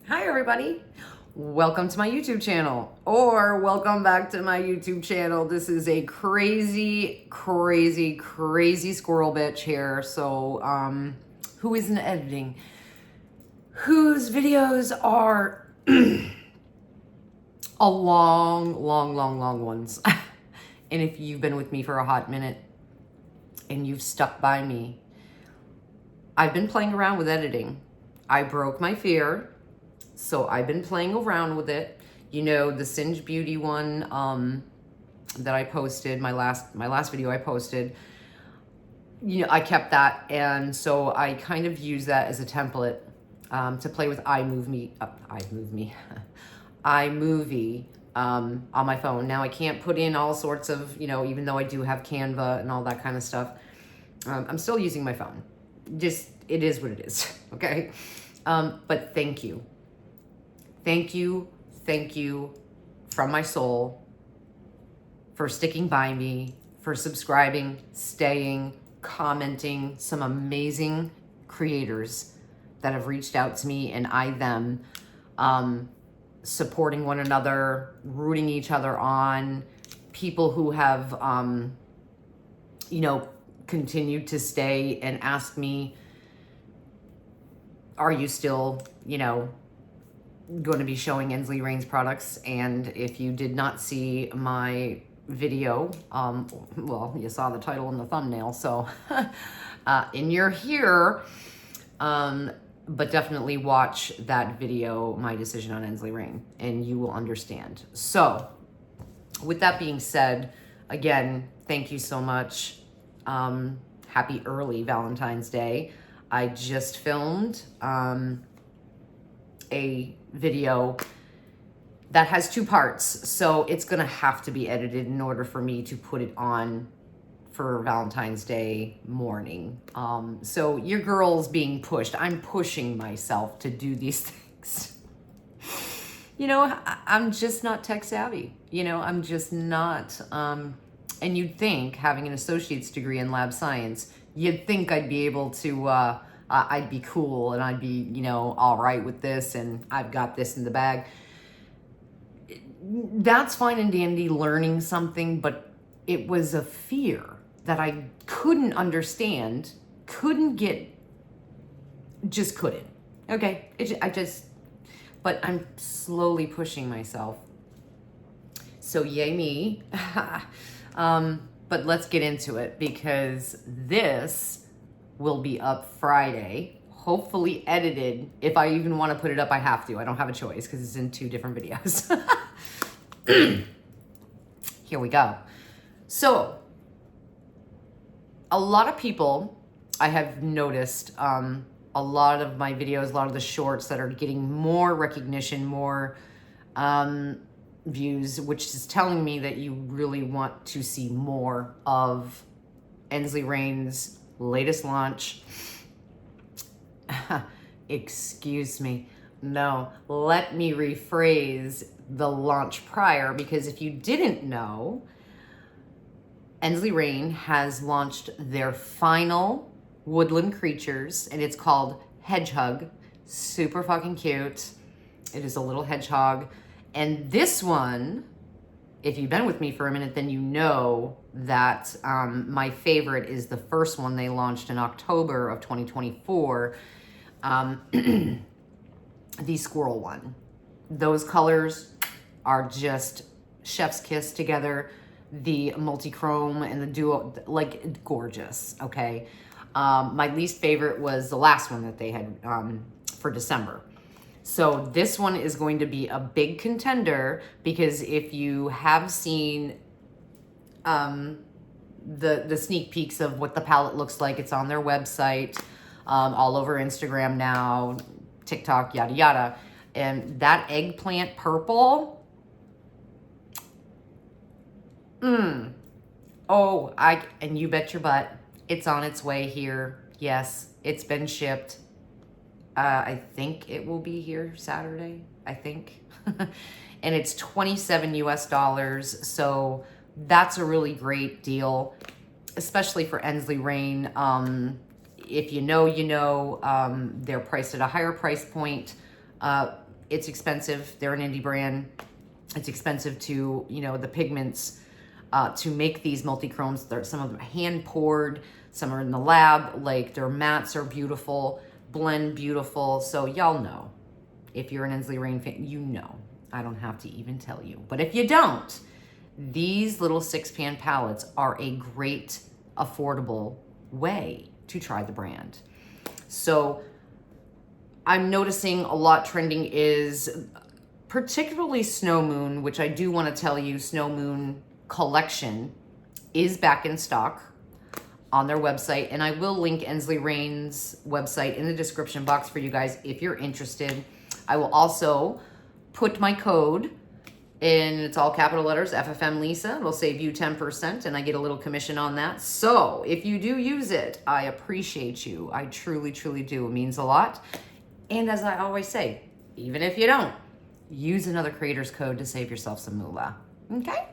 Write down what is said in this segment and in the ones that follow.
Hi everybody, welcome to my YouTube channel, or welcome back to my YouTube channel. This is a crazy squirrel bitch here. So who isn't editing, whose videos are a long ones. And if you've been with me for a hot minute and you've stuck by me, I've been playing around with editing. I broke my fear. So I've been playing around with it. You know, the Singe Beauty one that I posted, my last video I posted, you know, I kept that. And so I kind of use that as a template to play with iMovie on my phone. Now I can't put in all sorts of, you know, even though I do have Canva and all that kind of stuff, I'm still using my phone. Just, it is what it is, okay? But thank you. Thank you from my soul for sticking by me, for subscribing, staying, commenting, some amazing creators that have reached out to me and I them, supporting one another, rooting each other on, people who have, you know, continued to stay and ask me, are you still, you know, going to be showing Ensley Rain's products? And if you did not see my video, well, you saw the title and the thumbnail, so and you're here, but definitely watch that video, my decision on Ensley Rain, and you will understand. So with that being said, again, thank you so much. Happy early Valentine's Day. I just filmed a video that has two parts, so it's gonna have to be edited in order for me to put it on for Valentine's Day morning. So your girl's being pushed. I'm pushing myself to do these things. You know, I'm just not tech savvy. You know, I'm just not, and you'd think, having an associate's degree in lab science, you'd think I'd be able to, I'd be cool and I'd be, you know, all right with this and I've got this in the bag. That's fine and dandy, learning something, but it was a fear that I couldn't understand, couldn't get, just couldn't. Okay, but I'm slowly pushing myself. So yay me. But let's get into it, because this will be up Friday, hopefully edited. If I even want to put it up, I have to. I don't have a choice because it's in two different videos. Here we go. So a lot of people, I have noticed, a lot of my videos, a lot of the shorts that are getting more recognition, more views, which is telling me that you really want to see more of Ensley Rain's latest launch. Excuse me. No, let me rephrase the launch prior, because if you didn't know, Ensley Rain has launched their final Woodland Creatures, and it's called HEDGE-HOG. Super fucking cute. It is a little hedgehog. And this one, if you've been with me for a minute, then you know that my favorite is the first one they launched in October of 2024, the squirrel one. Those colors are just chef's kiss together. The multi-chrome and the duo, like, gorgeous, okay? My least favorite was the last one that they had for December. So this one is going to be a big contender, because if you have seen the sneak peeks of what the palette looks like, it's on their website, all over Instagram now, TikTok, yada yada. And that eggplant purple, oh, and you bet your butt, it's on its way here. Yes, it's been shipped. I think it will be here Saturday, I think. And it's $27 US. So that's a really great deal, especially for Ensley Rain. If you know, you know, they're priced at a higher price point. it's expensive. They're an indie brand. It's expensive to, you know, the pigments to make these multi-chromes. Some of them are hand poured, some are in the lab. Like, their mattes are beautiful, blend beautiful. So y'all know, if you're an Ensley Rain fan, you know. I don't have to even tell you. But if you don't, these little 6-pan palettes are a great, affordable way to try the brand. So I'm noticing a lot trending is particularly Snow Moon, which I do want to tell you, Snow Moon collection is back in stock on their website. And I will link Ensley Rain's website in the description box for you guys if you're interested. I will also put my code in, it's all capital letters, FFMLISA. It'll save you 10% and I get a little commission on that. So if you do use it, I appreciate you. I truly, truly do. It means a lot. And as I always say, even if you don't, use another creator's code to save yourself some moolah. Okay?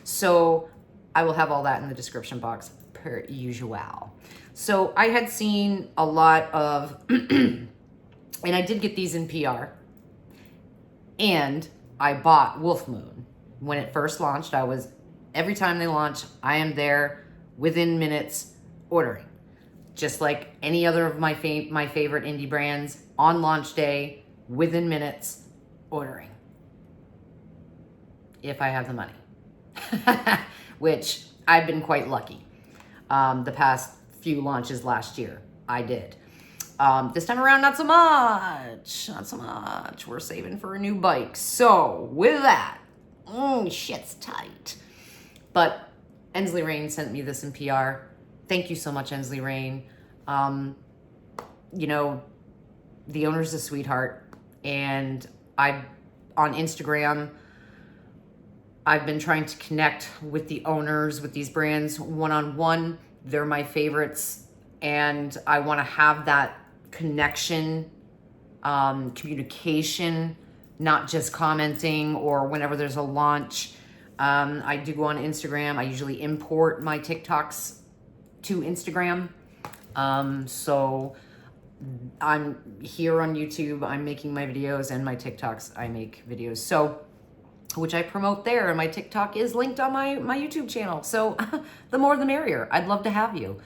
So I will have all that in the description box per usual. So I had seen a lot of, and I did get these in PR, and I bought Wolf Moon. When it first launched, every time they launch, I am there within minutes ordering. Just like any other of my favorite indie brands, on launch day, within minutes, ordering. If I have the money. Which I've been quite lucky. The past few launches last year, I did. This time around, not so much. Not so much. We're saving for a new bike. So, with that, shit's tight. But Ensley Rain sent me this in PR. Thank you so much, Ensley Rain. You know, the owner's a sweetheart. And on Instagram, I've been trying to connect with the owners, with these brands one-on-one. They're my favorites. And I want to have that connection, communication, not just commenting or whenever there's a launch. I do go on Instagram. I usually import my TikToks to Instagram. So I'm here on YouTube. I'm making my videos, and my TikToks, I make videos. So, which I promote there, and my TikTok is linked on my YouTube channel. So the more the merrier. I'd love to have you.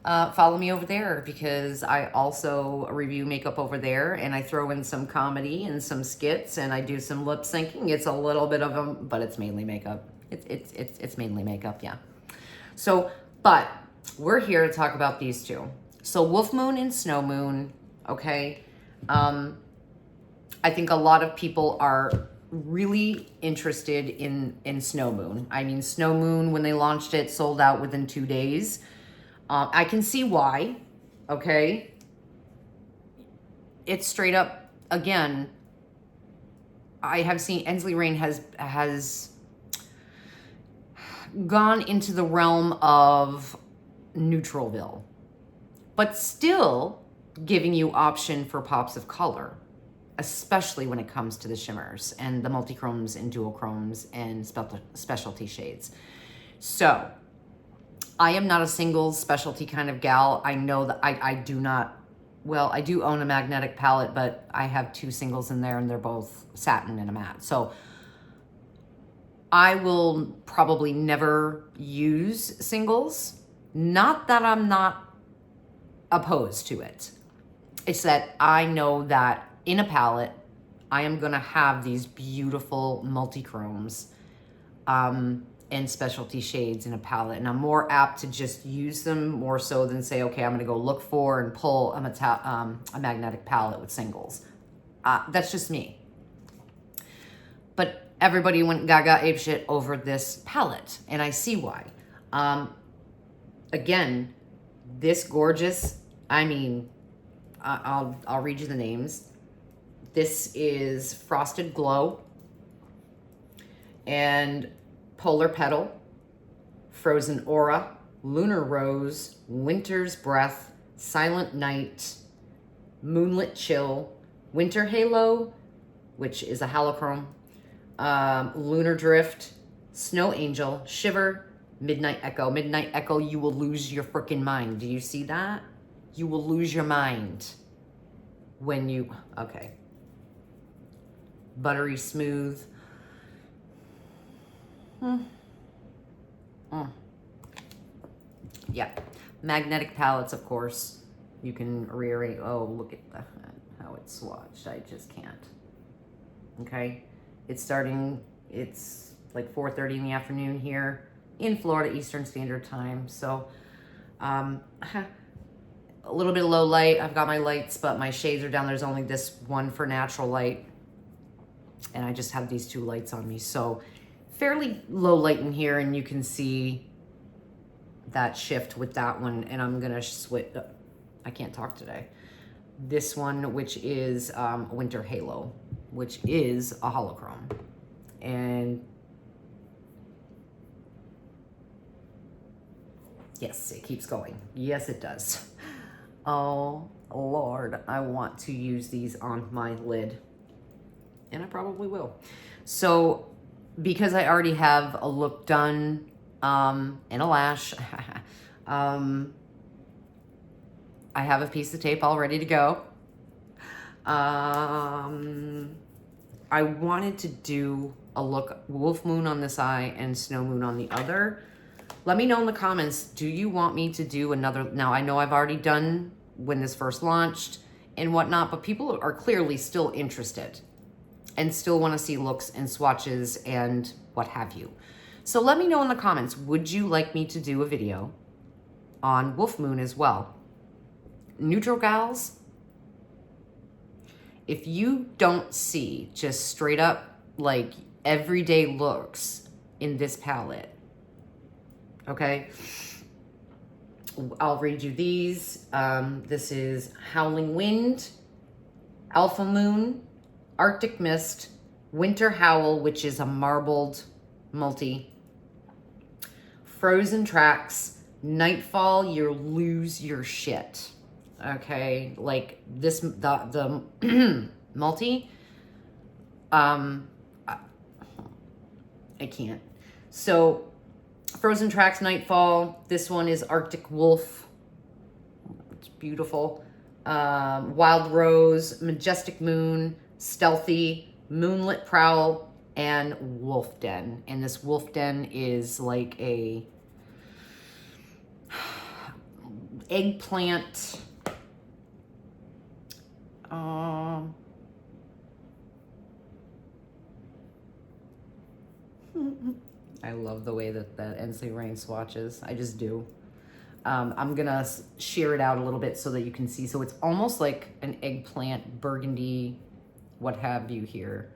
Follow me over there, because I also review makeup over there, and I throw in some comedy and some skits, and I do some lip syncing. It's a little bit of them, but it's mainly makeup. It's mainly makeup, yeah. So, but we're here to talk about these two. So Wolf Moon and Snow Moon, okay? I think a lot of people are really interested in Snow Moon. I mean, Snow Moon, when they launched it, sold out within 2 days. I can see why, okay? It's straight up, again, I have seen Ensley Rain has gone into the realm of Neutralville, but still giving you option for pops of color, especially when it comes to the shimmers and the multi-chromes and dual-chromes and specialty shades. So, I am not a single specialty kind of gal. I know that I do not, well, I do own a magnetic palette, but I have 2 singles in there, and they're both satin and a matte. So I will probably never use singles. Not that I'm not opposed to it. It's that I know that in a palette, I am gonna have these beautiful multi-chromes, and specialty shades in a palette, and I'm more apt to just use them more so than say, okay, I'm gonna go look for and pull a magnetic palette with singles. That's just me. But everybody went gaga apeshit over this palette, and I see why. Again, this gorgeous, I mean, I'll read you the names. This is Frosted Glow, and Polar Petal, Frozen Aura, Lunar Rose, Winter's Breath, Silent Night, Moonlit Chill, Winter Halo, which is a halochrome, Lunar Drift, Snow Angel, Shiver, Midnight Echo. Midnight Echo, you will lose your freaking mind. Do you see that? You will lose your mind when you, okay. buttery smooth. Yeah, magnetic palettes, of course. You can rearrange. Oh, look at how it's swatched. I just can't. Okay, it's like 4:30 in the afternoon here in Florida, Eastern Standard Time. So a little bit of low light. I've got my lights, but my shades are down. There's only this one for natural light, and I just have these 2 lights on me. So fairly low light in here, and you can see that shift with that one. And I'm gonna switch. I can't talk today. This one, which is Winter Halo, which is a holochrome. And yes, it keeps going. Yes, it does. Oh, Lord, I want to use these on my lid. And I probably will. So, because I already have a look done and a lash, I have a piece of tape all ready to go. I wanted to do a look Wolf Moon on this eye and Snow Moon on the other. Let me know in the comments, do you want me to do another? Now, I know I've already done when this first launched and whatnot, but people are clearly still interested and still want to see looks and swatches and what have you. So let me know in the comments, would you like me to do a video on Wolf Moon as well? Neutral gals, if you don't see just straight up like everyday looks in this palette, okay, I'll read you these. This is Howling Wind, Alpha Moon, Arctic Mist, Winter Howl, which is a marbled multi, Frozen Tracks, Nightfall, you lose your shit. Okay, like this, the multi, I can't. So Frozen Tracks, Nightfall. This one is Arctic Wolf. It's beautiful. Wild Rose, Majestic Moon, Stealthy, Moonlit Prowl, and Wolf Den. And this Wolf Den is like a eggplant. I love the way that Ensley Rain swatches. I just do. I'm gonna shear it out a little bit so that you can see. So it's almost like an eggplant, burgundy, what have you here.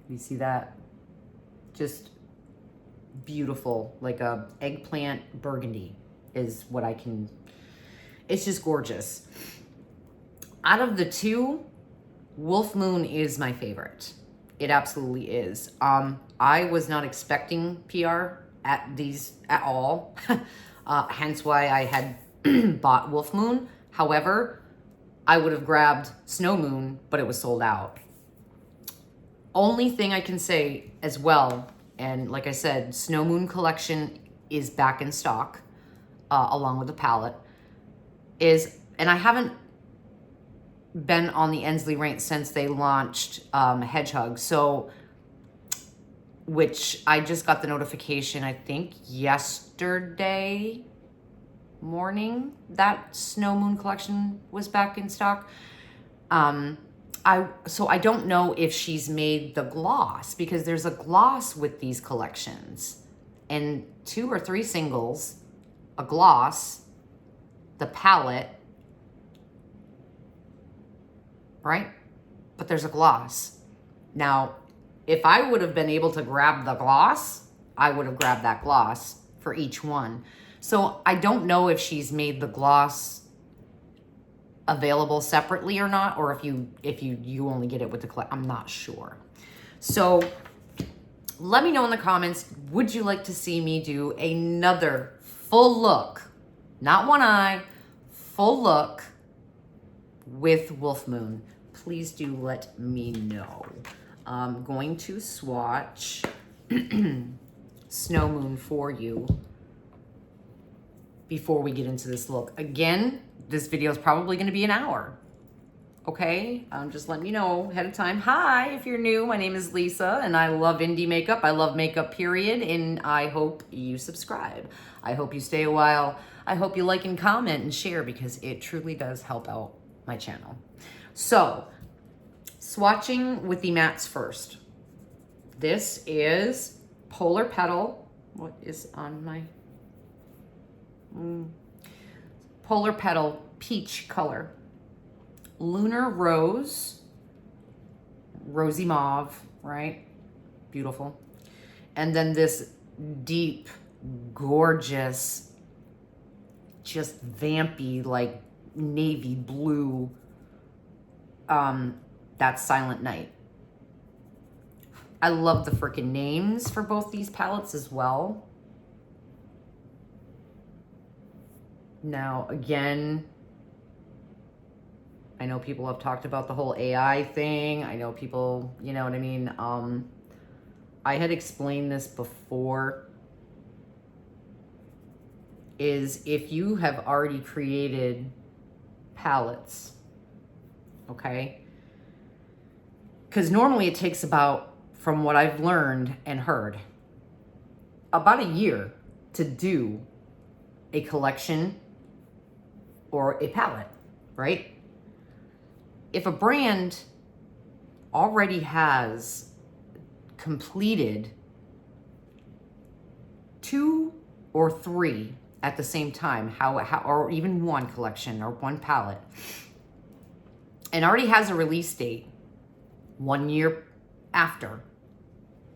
You see that? Just beautiful, like a eggplant burgundy is what I can, it's just gorgeous. Out of the 2, Wolf Moon is my favorite. It absolutely is. I was not expecting PR at these at all, hence why I had bought Wolf Moon. However, I would have grabbed Snow Moon, but it was sold out. Only thing I can say as well, and like I said, Snow Moon collection is back in stock, along with the palette, and I haven't been on the Ensley Rain since they launched HEDGE-HOG, so, which I just got the notification, I think yesterday morning, that Snow Moon collection was back in stock. So I don't know if she's made the gloss, because there's a gloss with these collections, and 2 or 3 singles, a gloss, the palette, right? But there's a gloss. Now, if I would have been able to grab the gloss, I would have grabbed that gloss for each one. So I don't know if she's made the gloss available separately or not, or if you only get it with the collect. I'm not sure. So let me know in the comments, would you like to see me do another full look, not one eye, full look with Wolf Moon? Please do let me know. I'm going to swatch Snow Moon for you. before we get into this look. Again, this video is probably going to be an hour. Okay, just letting you know ahead of time. Hi, if you're new, my name is Lisa, and I love indie makeup. I love makeup, period, and I hope you subscribe. I hope you stay a while. I hope you like and comment and share, because it truly does help out my channel. So, swatching with the mattes first. This is Polar Petal. What is on my... Polar Petal Peach color. Lunar Rose, rosy mauve, right? Beautiful. And then this deep, gorgeous, just vampy, like navy blue, that's Silent Night. I love the freaking names for both these palettes as well. Now, again, I know people have talked about the whole AI thing. I know people, you know what I mean? I had explained this before, is if you have already created palettes, okay? Because normally it takes about, from what I've learned and heard, about a year to do a collection or a palette, right? If a brand already has completed 2 or 3 at the same time, or even one collection or one palette, and already has a release date 1 year after,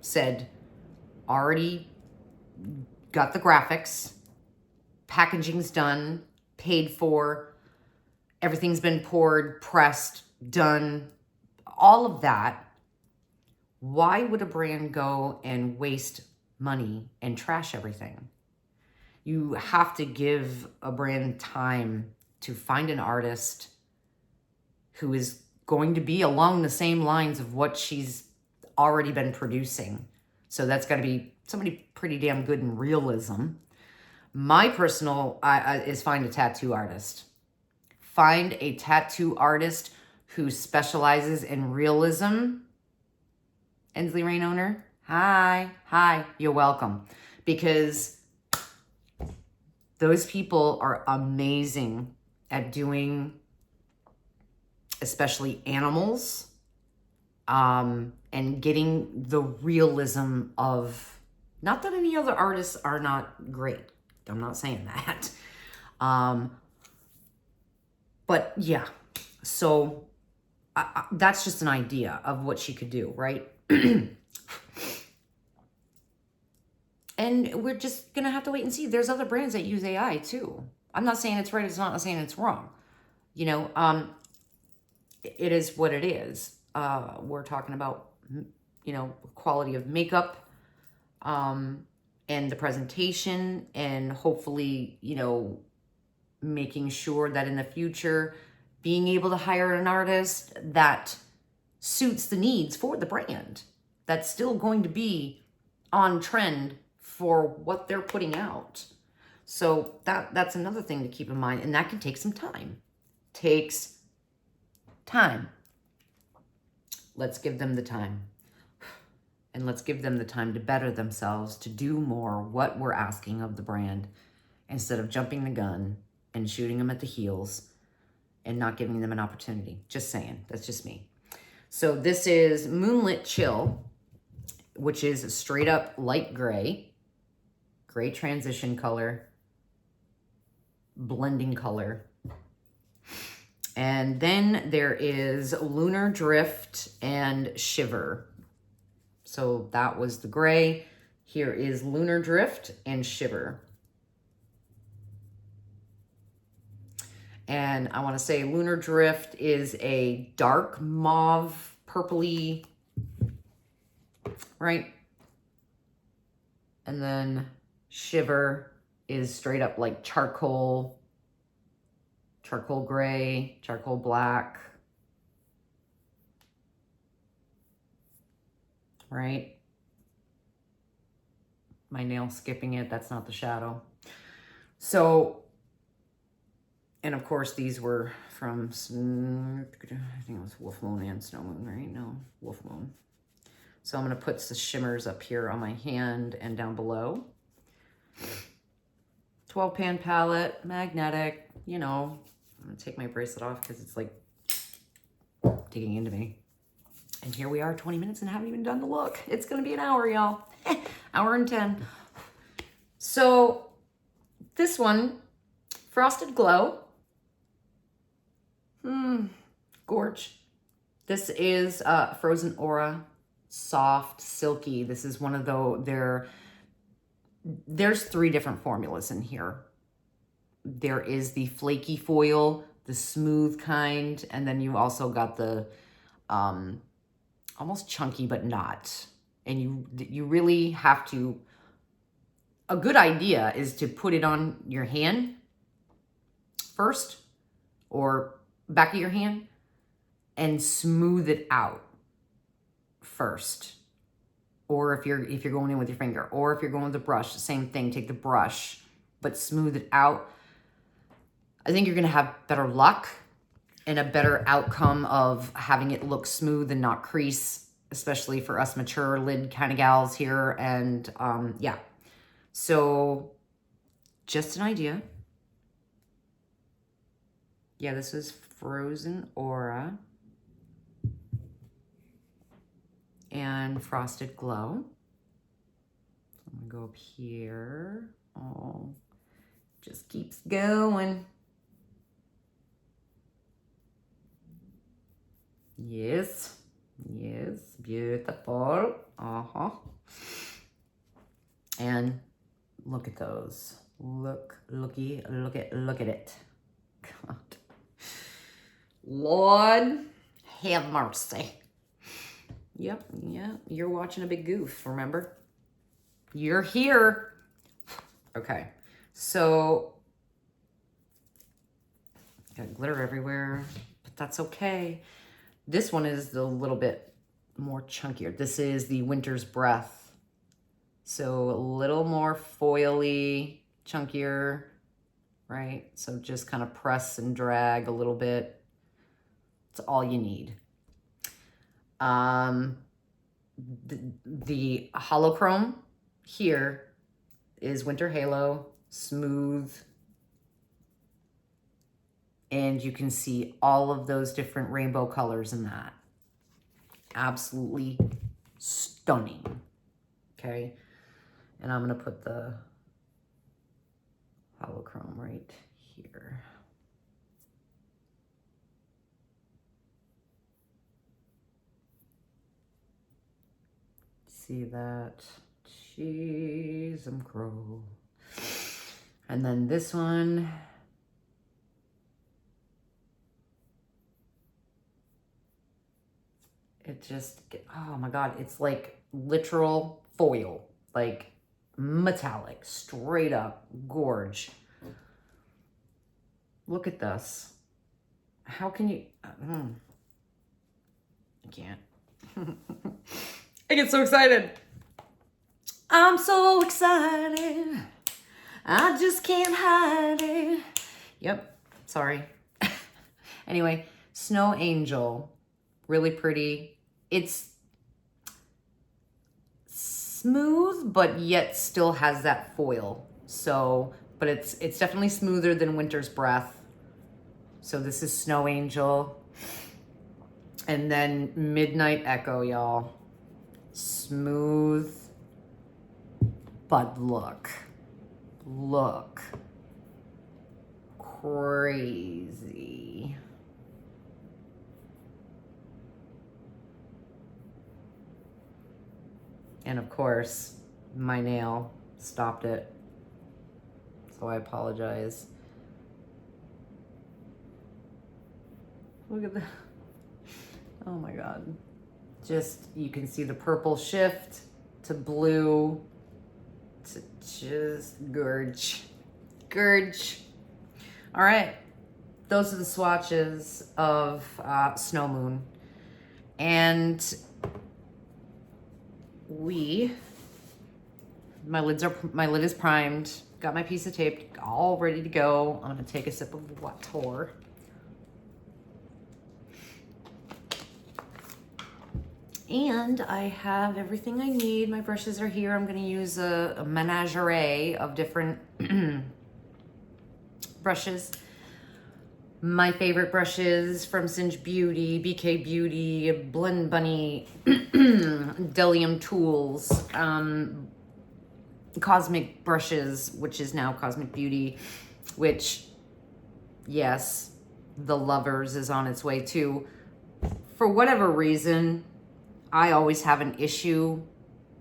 said already got the graphics, packaging's done, paid for, everything's been poured, pressed, done, all of that. Why would a brand go and waste money and trash everything? You have to give a brand time to find an artist who is going to be along the same lines of what she's already been producing. So that's got to be somebody pretty damn good in realism. My personal is find a tattoo artist. Find a tattoo artist who specializes in realism. Ensley Rain owner, hi, you're welcome. Because those people are amazing at doing, especially animals, and getting the realism of, not that any other artists are not great. I'm not saying that. But yeah, so that's just an idea of what she could do, right? And we're just going to have to wait and see. There's other brands that use AI too. I'm not saying it's right. It's not saying it's wrong. You know, it is what it is. We're talking about, you know, quality of makeup, and the presentation, and hopefully, you know, making sure that in the future, being able to hire an artist that suits the needs for the brand, that's still going to be on trend for what they're putting out. So that's another thing to keep in mind, and that can take some time. Takes time. Let's give them the time. And let's give them the time to better themselves, to do more what we're asking of the brand, instead of jumping the gun and shooting them at the heels and not giving them an opportunity. Just saying. That's just me. So this is Moonlit Chill, which is a straight up light gray. Gray transition color. Blending color. And then there is Lunar Drift and Shiver. So that was the gray. Here is Lunar Drift and Shiver. And I want to say Lunar Drift is a dark mauve, purpley, right? And then Shiver is straight up like charcoal gray, charcoal black, right? My nail skipping it, that's not the shadow. So And of course, these were from, I think it was Wolf Moon and Snow Moon, right? No, Wolf Moon. So I'm going to put the shimmers up here on my hand and down below. 12 pan palette, magnetic, you know. I'm going to take my bracelet off because it's like digging into me. And here we are, 20 minutes and haven't even done the look. It's going to be an hour, y'all. Hour and 10. So this one, Frosted Glow. Gorge. This is Frozen Aura, soft, silky. This is one of there's 3 different formulas in here. There is the flaky foil, the smooth kind, and then you also got the almost chunky but not. And you really have to, a good idea is to put it on your hand first or back of your hand and smooth it out first. Or if you're going in with your finger, or if you're going with a brush, same thing, take the brush, but smooth it out. I think you're gonna have better luck and a better outcome of having it look smooth and not crease, especially for us mature lid kind of gals here. And yeah, so just an idea. Yeah, this is Frozen Aura and Frosted Glow. I'm gonna go up here. Oh, just keeps going. Yes, yes, beautiful. And look at those. Look at it. God. Lord have mercy. Yep, yeah, you're watching a big goof, remember? You're here. Okay, so got glitter everywhere, but that's okay. This one is a little bit more chunkier. This is the Winter's Breath. So a little more foily, chunkier, right? So just kind of press and drag a little bit. It's all you need. The Holochrome here is Winter Halo, smooth. And you can see all of those different rainbow colors in that. Absolutely stunning. Okay. And I'm going to put the Holochrome right here. See that? Cheese and crow. And then this one. It just, oh my God, it's like literal foil, like metallic, straight up, gorge. Look at this. How can you, I can't. I get so excited. I'm so excited. I just can't hide it. Yep, sorry. Anyway, Snow Angel, really pretty. It's smooth, but yet still has that foil. So, but it's definitely smoother than Winter's Breath. So this is Snow Angel. And then Midnight Echo, y'all. Smooth, but look crazy. And of course, my nail stopped it. So I apologize. Look at that. Oh my God. Just, you can see the purple shift to blue to just gorge. All right. Those are the swatches of Snow Moon. And my lid is primed. got my piece of tape all ready to go. I'm gonna take a sip of water. And I have everything I need. My brushes are here. I'm gonna use a menagerie of different brushes. My favorite brushes from Singe Beauty, BK Beauty, Blend Bunny, Delium Tools, Cosmic Brushes, which is now Cosmic Beauty, which, yes, the Lovers is on its way too. For whatever reason, I always have an issue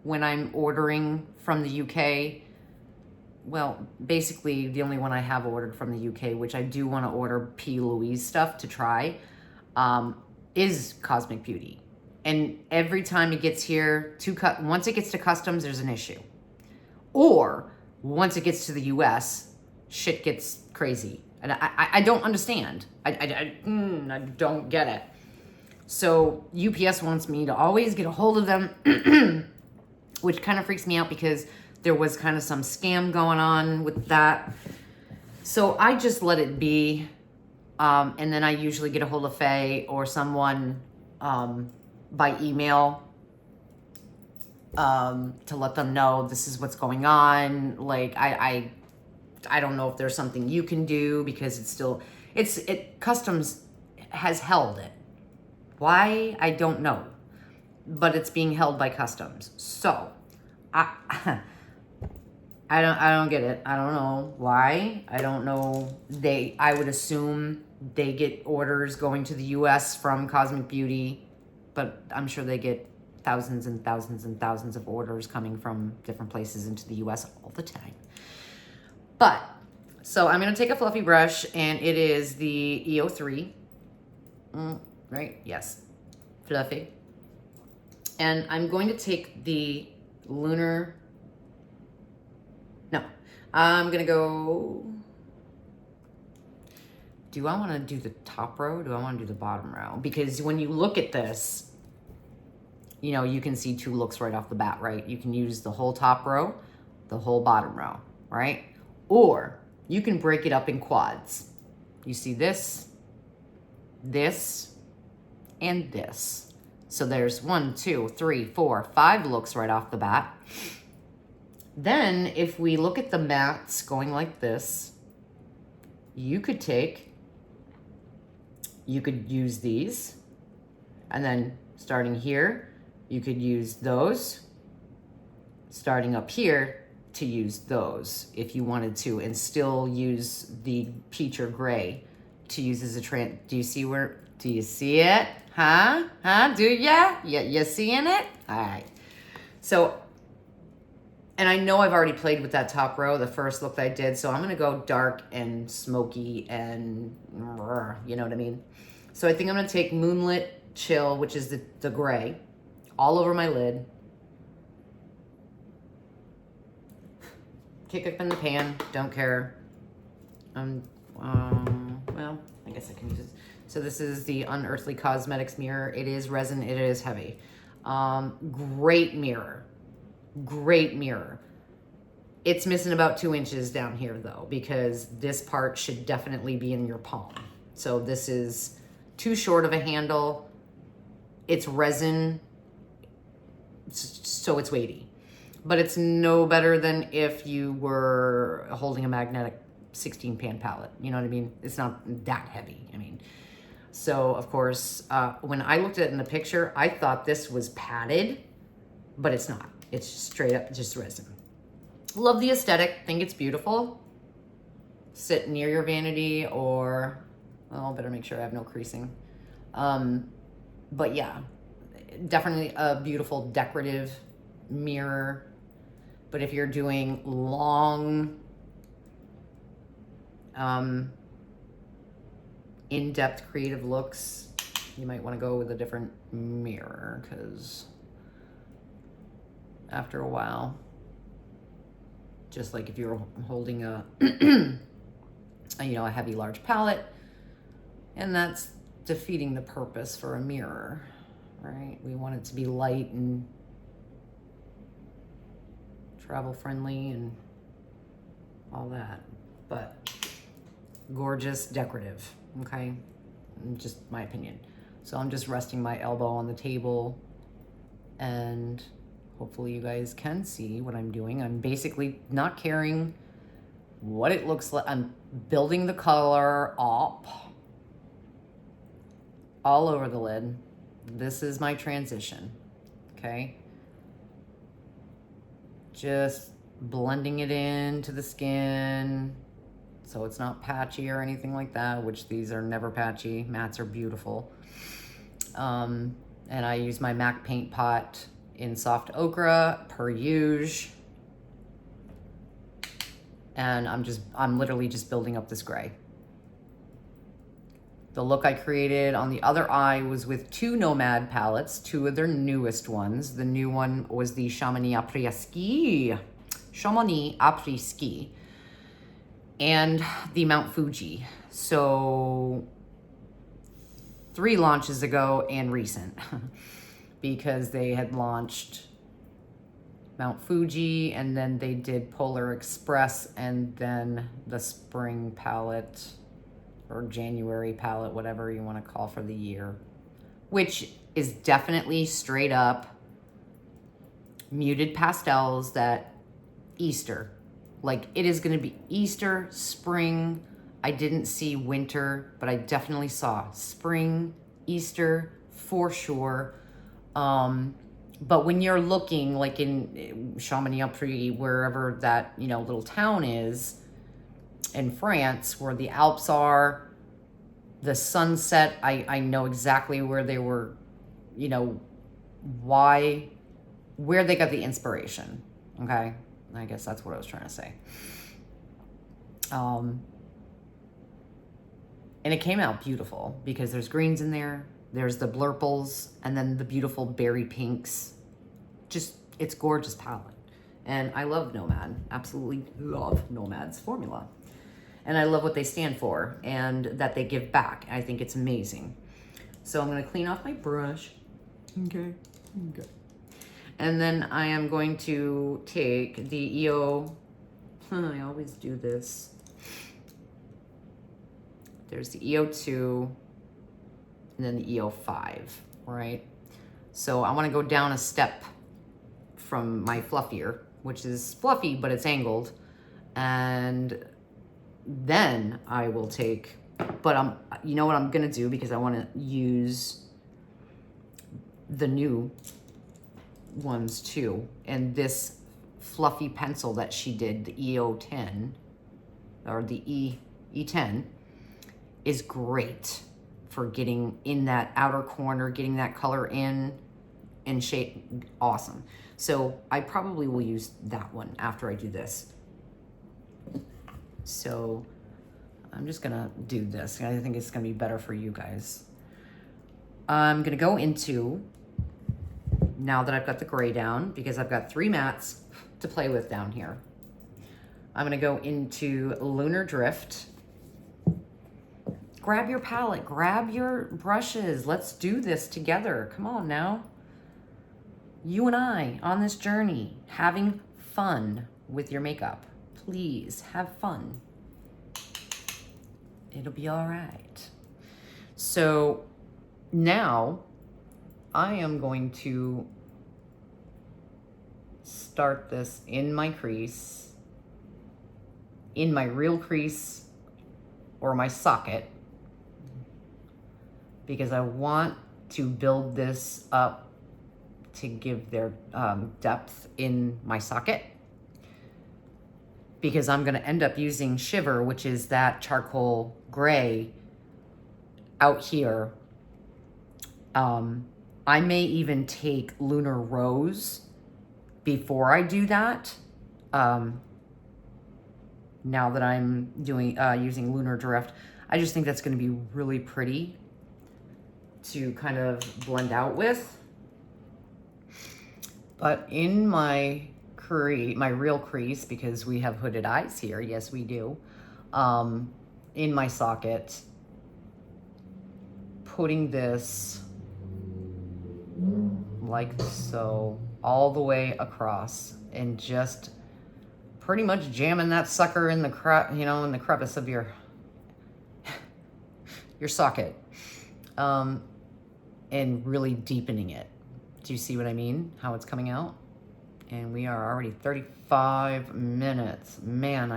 when I'm ordering from the UK. Well, basically the only one I have ordered from the UK, which I do want to order P. Louise stuff to try, is Cosmic Beauty. And every time it gets here, once it gets to customs, there's an issue. Or once it gets to the US, shit gets crazy. And I don't understand. I don't get it. So UPS wants me to always get a hold of them, which kind of freaks me out because there was kind of some scam going on with that. So I just let it be. And then I usually get a hold of Faye or someone by email to let them know this is what's going on. Like, I don't know if there's something you can do because customs has held it. Why? I don't know. But it's being held by customs. So I don't get it. I don't know why. I don't know. I would assume they get orders going to the US from Cosmic Beauty, but I'm sure they get thousands and thousands and thousands of orders coming from different places into the US all the time. But, so I'm gonna take a fluffy brush, and it is the EO3. Right? Yes. Fluffy. And I'm going to take the Lunar. No. I'm going to go. Do I want to do the top row? Or do I want to do the bottom row? Because when you look at this, you know, you can see two looks right off the bat, right? You can use the whole top row, the whole bottom row, right? Or you can break it up in quads. You see this, and this. So there's 1, 2, 3, 4, 5 looks right off the bat. Then if we look at the mattes going like this, you could use these, and then starting here, you could use those, starting up here to use those if you wanted to, and still use the peach or gray to use as a do you see it? Huh? Do ya? You seeing it? All right. So, and I know I've already played with that top row, the first look that I did, so I'm going to go dark and smoky and, you know what I mean? So I think I'm going to take Moonlit Chill, which is the gray, all over my lid. Kick up in the pan, don't care. Well, I guess I can use it. So this is the Unearthly Cosmetics mirror. It is resin, it is heavy. Great mirror. Great mirror. It's missing about 2 inches down here though, because this part should definitely be in your palm. So this is too short of a handle. It's resin, so it's weighty. But it's no better than if you were holding a magnetic 16 pan palette. You know what I mean? It's not that heavy. I mean, so of course, when I looked at it in the picture, I thought this was padded, but it's not. It's straight up just resin. Love the aesthetic, think it's beautiful. Sit near your vanity, or, well, better make sure I have no creasing. But yeah, definitely a beautiful decorative mirror. But if you're doing long, in-depth creative looks, you might want to go with a different mirror, because after a while, just like if you were holding a a heavy large palette, and that's defeating the purpose for a mirror, right? We want it to be light and travel friendly and all that. But gorgeous, decorative, okay? Just my opinion. So I'm just resting my elbow on the table, and hopefully you guys can see what I'm doing. I'm basically not caring what it looks like. I'm building the color up all over the lid. This is my transition, okay? Just blending it into the skin so it's not patchy or anything like that, which these are never patchy. Mattes are beautiful. And I use my MAC paint pot in soft ochre per usual. And I'm literally just building up this gray. The look I created on the other eye was with two Nomad palettes, two of their newest ones. The new one was the Chamonix Après-Ski, and the Mount Fuji. So 3 launches ago and recent, because they had launched Mount Fuji, and then they did Polar Express, and then the spring palette, or January palette, whatever you want to call for the year, which is definitely straight up muted pastels that Easter. Like, it is going to be Easter, spring. I didn't see winter, but I definitely saw spring, Easter for sure. But when you're looking like in Chamonix-Après, wherever that, you know, little town is in France, where the Alps are, the sunset, I know exactly where they were, you know, where they got the inspiration, okay? I guess that's what I was trying to say. And it came out beautiful because there's greens in there, there's the blurples, and then the beautiful berry pinks. Just, it's gorgeous palette. And I love Nomad, absolutely love Nomad's formula. And I love what they stand for and that they give back. I think it's amazing. So I'm gonna clean off my brush. Okay. And then I am going to take the EO, I always do this. There's the EO2 and then the EO5, right? So I wanna go down a step from my fluffier, which is fluffy, but it's angled. And then I will take, but you know what I'm gonna do, because I wanna use the new ones too. And this fluffy pencil that she did, the EO10, or the E10, is great for getting in that outer corner, getting that color in and shape, awesome. So I probably will use that one after I do this. So I'm just gonna do this. I think it's gonna be better for you guys. I'm gonna go into, now that I've got the gray down, because I've got 3 mattes to play with down here, I'm gonna go into Lunar Drift. Grab your palette, grab your brushes. Let's do this together. Come on now. You and I on this journey, having fun with your makeup. Please have fun. It'll be all right. So now I am going to start this in my crease, in my real crease or my socket, because I want to build this up to give their depth in my socket, because I'm gonna end up using Shiver, which is that charcoal gray out here. I may even take Lunar Rose before I do that. Now that I'm doing using Lunar Drift, I just think that's gonna be really pretty to kind of blend out with. But in my real crease, because we have hooded eyes here, yes we do, in my socket, putting this like so all the way across, and just pretty much jamming that sucker in the in the crevice of your socket, and really deepening it. Do you see what I mean? How it's coming out? And we are already 35 minutes. Man,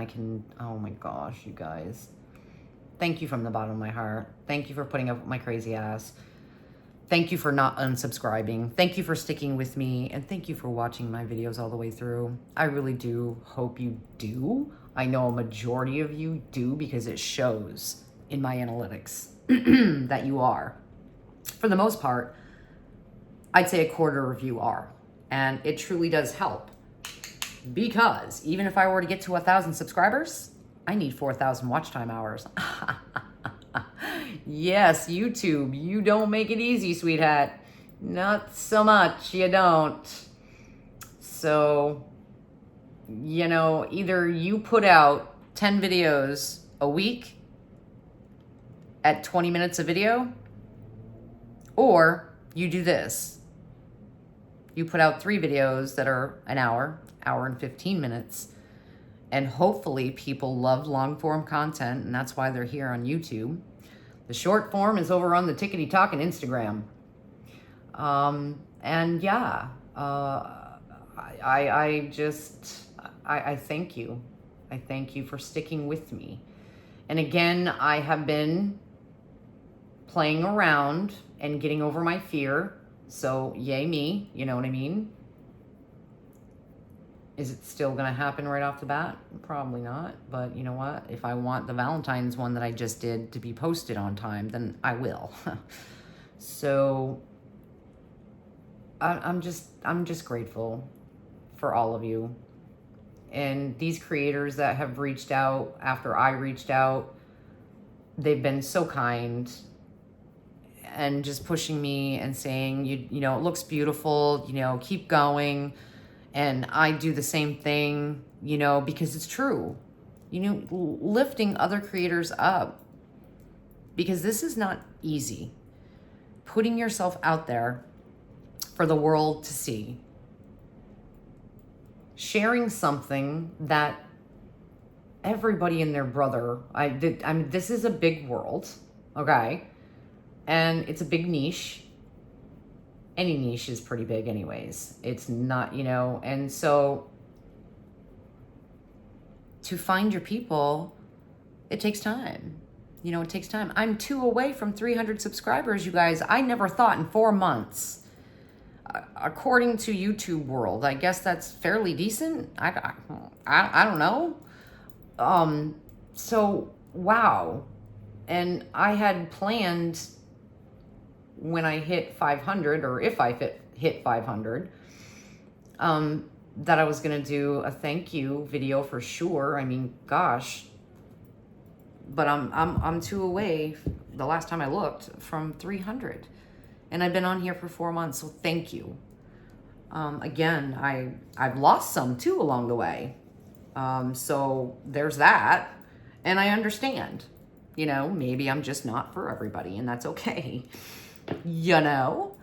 oh my gosh, you guys. Thank you from the bottom of my heart. Thank you for putting up with my crazy ass. Thank you for not unsubscribing. Thank you for sticking with me. And thank you for watching my videos all the way through. I really do hope you do. I know a majority of you do because it shows in my analytics that you are. For the most part, I'd say a quarter of you are. And it truly does help. Because even if I were to get to 1,000 subscribers, I need 4,000 watch time hours. Yes, YouTube, you don't make it easy, sweetheart. Not so much, you don't. So, you know, either you put out 10 videos a week at 20 minutes a video, or you do this. You put out 3 videos that are an hour and 15 minutes, and hopefully people love long form content, and that's why they're here on YouTube. The short form is over on the Tickety Talk and Instagram. And yeah, I thank you. I thank you for sticking with me. And again, I have been playing around and getting over my fear. So yay me, you know what I mean? Is it still going to happen right off the bat? Probably not. But you know what? If I want the Valentine's one that I just did to be posted on time, then I will. So I'm just grateful for all of you. And these creators that have reached out after I reached out, they've been so kind and just pushing me and saying, you know, it looks beautiful, you know, keep going. And I do the same thing, you know, because it's true. You know, lifting other creators up. Because this is not easy. Putting yourself out there for the world to see. Sharing something that everybody and their brother, I mean, this is a big world, okay? And it's a big niche. Any niche is pretty big anyways. It's not, you know, and so to find your people, it takes time. You know, it takes time. I'm 2 away from 300 subscribers, you guys. I never thought in 4 months. According to YouTube World, I guess that's fairly decent. I don't know. So, wow. And I had planned when I hit 500, or if I hit 500, that I was going to do a thank you video for sure. I mean, gosh, but I'm 2 away, the last time I looked, from 300, and I've been on here for 4 months. So thank you. Again, I've lost some too along the way. So there's that. And I understand, you know, maybe I'm just not for everybody, and that's okay. You know,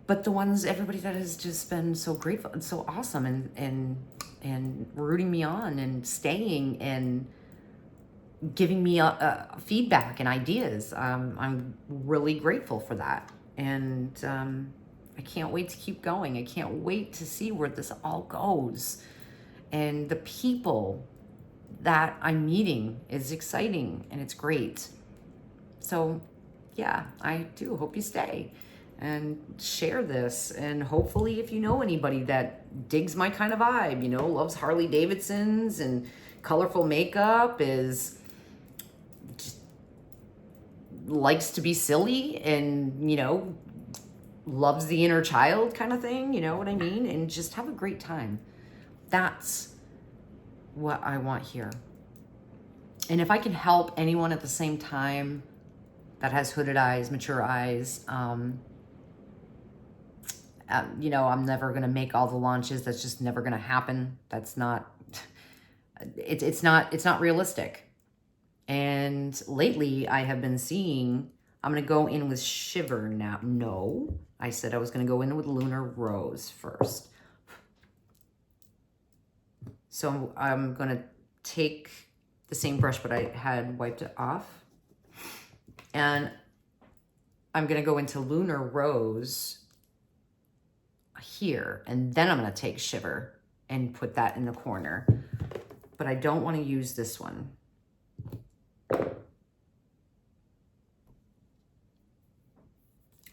but the ones, everybody that has just been so grateful and so awesome and rooting me on and staying and giving me feedback and ideas. I'm really grateful for that. And I can't wait to keep going. I can't wait to see where this all goes. And the people that I'm meeting is exciting and it's great. So yeah, I do hope you stay and share this. And hopefully if you know anybody that digs my kind of vibe, you know, loves Harley Davidsons and colorful makeup, is just likes to be silly and, you know, loves the inner child kind of thing, you know what I mean? And just have a great time. That's what I want here. And if I can help anyone at the same time that has hooded eyes, mature eyes, you know, I'm never going to make all the launches. That's just never going to happen. That's not, it's not realistic. And lately I have been seeing, I'm going to go in with Shiver now. No, I said I was going to go in with Lunar Rose first. So I'm going to take the same brush, but I had wiped it off. And I'm going to go into Lunar Rose here. And then I'm going to take Shiver and put that in the corner. But I don't want to use this one.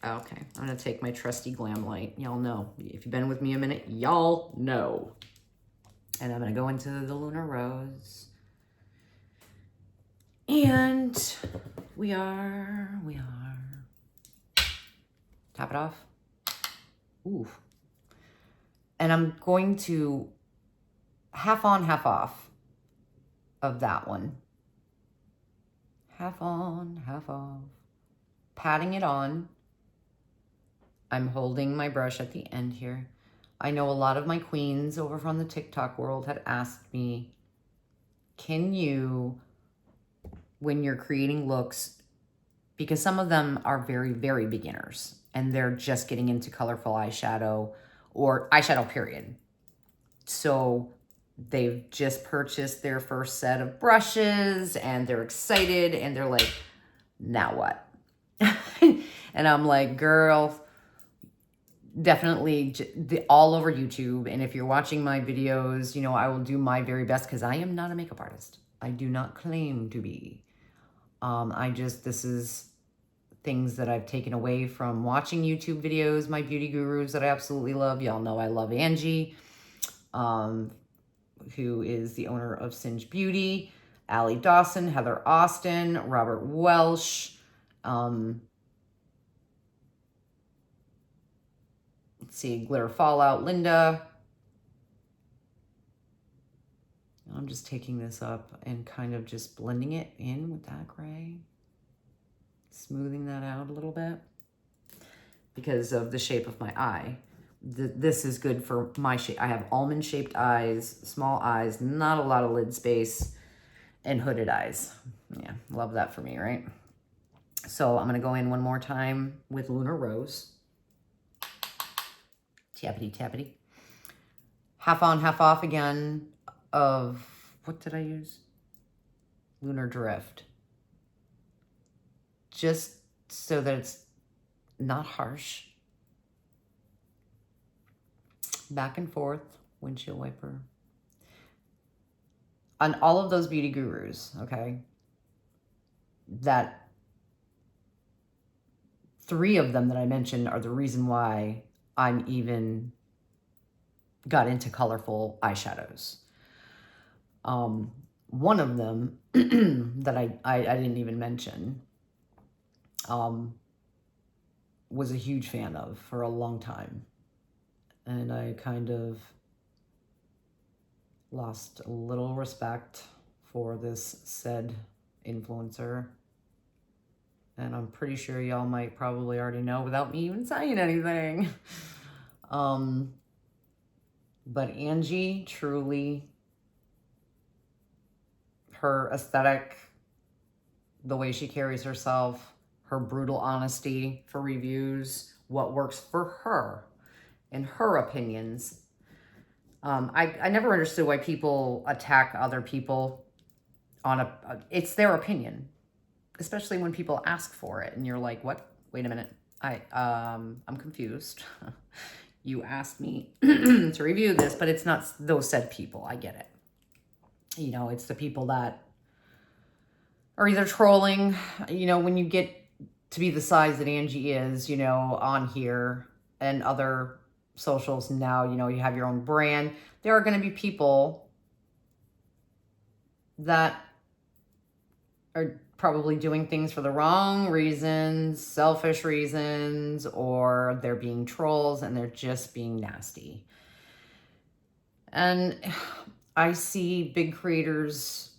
Okay, I'm going to take my trusty Glam Light. Y'all know. If you've been with me a minute, y'all know. And I'm going to go into the Lunar Rose. And we are. Tap it off. Ooh. And I'm going to half on, half off of that one. Half on, half off. Patting it on. I'm holding my brush at the end here. I know a lot of my queens over from the TikTok world had asked me, can you, when you're creating looks, because some of them are very, very beginners and they're just getting into colorful eyeshadow or eyeshadow period. So they've just purchased their first set of brushes and they're excited and they're like, now what? And I'm like, girl, definitely all over YouTube. And if you're watching my videos, you know, I will do my very best because I am not a makeup artist. I do not claim to be. This is things that I've taken away from watching YouTube videos, my beauty gurus that I absolutely love. Y'all know I love Angie, who is the owner of Singe Beauty, Allie Dawson, Heather Austin, Robert Welsh, let's see, Glitter Fallout, Linda. I'm just taking this up and kind of just blending it in with that gray. Smoothing that out a little bit because of the shape of my eye. This is good for my shape. I have almond shaped eyes, small eyes, not a lot of lid space, and hooded eyes. Yeah, love that for me, right? So I'm gonna go in one more time with Lunar Rose. Tappity, tappity. Half on, half off again of, what did I use? Lunar Drift. Just so that it's not harsh. Back and forth, windshield wiper. On all of those beauty gurus, okay, that 3 of them that I mentioned are the reason why I'm even got into colorful eyeshadows. One of them that I didn't even mention was a huge fan of for a long time. And I kind of lost a little respect for this said influencer. And I'm pretty sure y'all might probably already know without me even saying anything. But Angie, truly, her aesthetic, the way she carries herself, her brutal honesty for reviews, what works for her and her opinions. I never understood why people attack other people on it's their opinion, especially when people ask for it and you're like, what? Wait a minute. I'm confused. You asked me to review this, but it's not those said people. I get it. You know, it's the people that are either trolling, you know, when you get to be the size that Angie is, you know, on here and other socials now, you know, you have your own brand. There are going to be people that are probably doing things for the wrong reasons, selfish reasons, or they're being trolls and they're just being nasty. And I see big creators,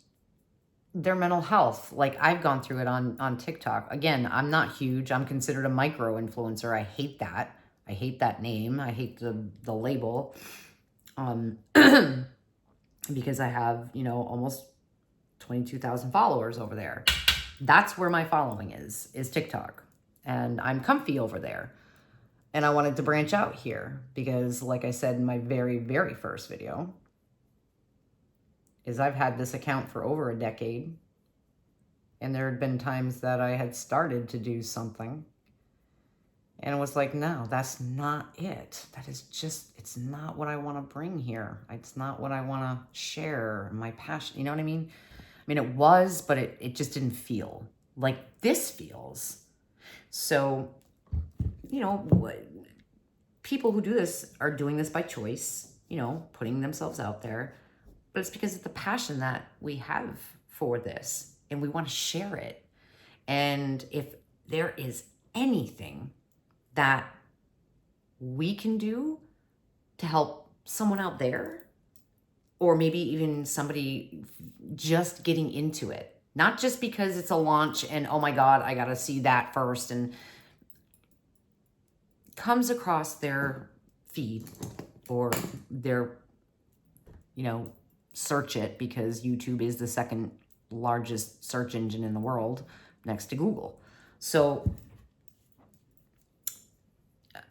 their mental health, like I've gone through it on TikTok. Again, I'm not huge. I'm considered a micro influencer. I hate that. I hate that name. I hate the label. Because I have, you know, almost 22,000 followers over there. That's where my following is TikTok. And I'm comfy over there. And I wanted to branch out here because, like I said in my very, very first video, is I've had this account for over a decade. And there had been times that I had started to do something. And it was like, no, that's not it. That is just, it's not what I want to bring here. It's not what I want to share, my passion. You know what I mean? I mean, it was, but it just didn't feel like this feels. So, you know, people who do this are doing this by choice, you know, putting themselves out there. But it's because of the passion that we have for this, and we want to share it. And if there is anything that we can do to help someone out there, or maybe even somebody just getting into it, not just because it's a launch and, oh my God, I got to see that first, and comes across their feed or their, you know, search it, because YouTube is the second largest search engine in the world next to Google. So,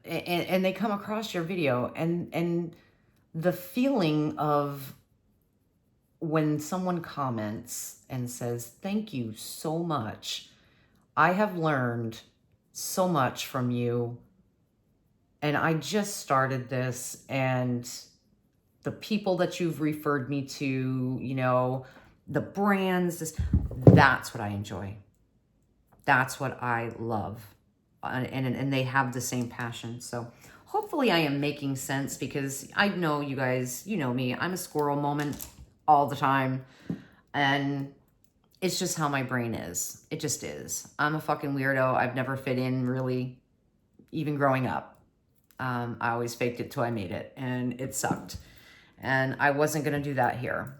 and they come across your video, and the feeling of when someone comments and says, thank you so much. I have learned so much from you. And I just started this, and the people that you've referred me to, you know, the brands, that's what I enjoy. That's what I love. And they have the same passion. So hopefully I am making sense, because I know you guys, you know me, I'm a squirrel moment all the time. And it's just how my brain is. It just is. I'm a fucking weirdo. I've never fit in really, even growing up. I always faked it till I made it, and it sucked. And I wasn't going to do that here.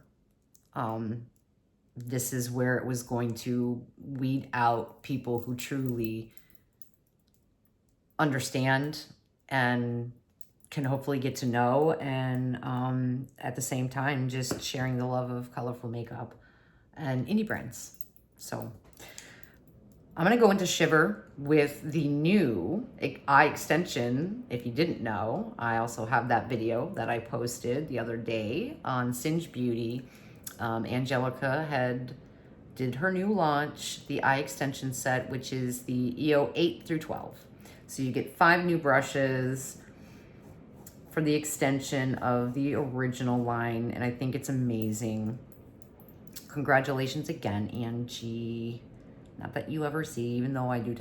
This is where it was going to weed out people who truly understand and can hopefully get to know, and at the same time just sharing the love of colorful makeup and indie brands. So I'm going to go into Shiver with the new eye extension. If you didn't know, I also have that video that I posted the other day on Singe Beauty. Angelica did her new launch, the eye extension set, which is the EO 8 through 12. So you get 5 new brushes for the extension of the original line, and I think it's amazing. Congratulations again, Angie. Not that you ever see, even though I do.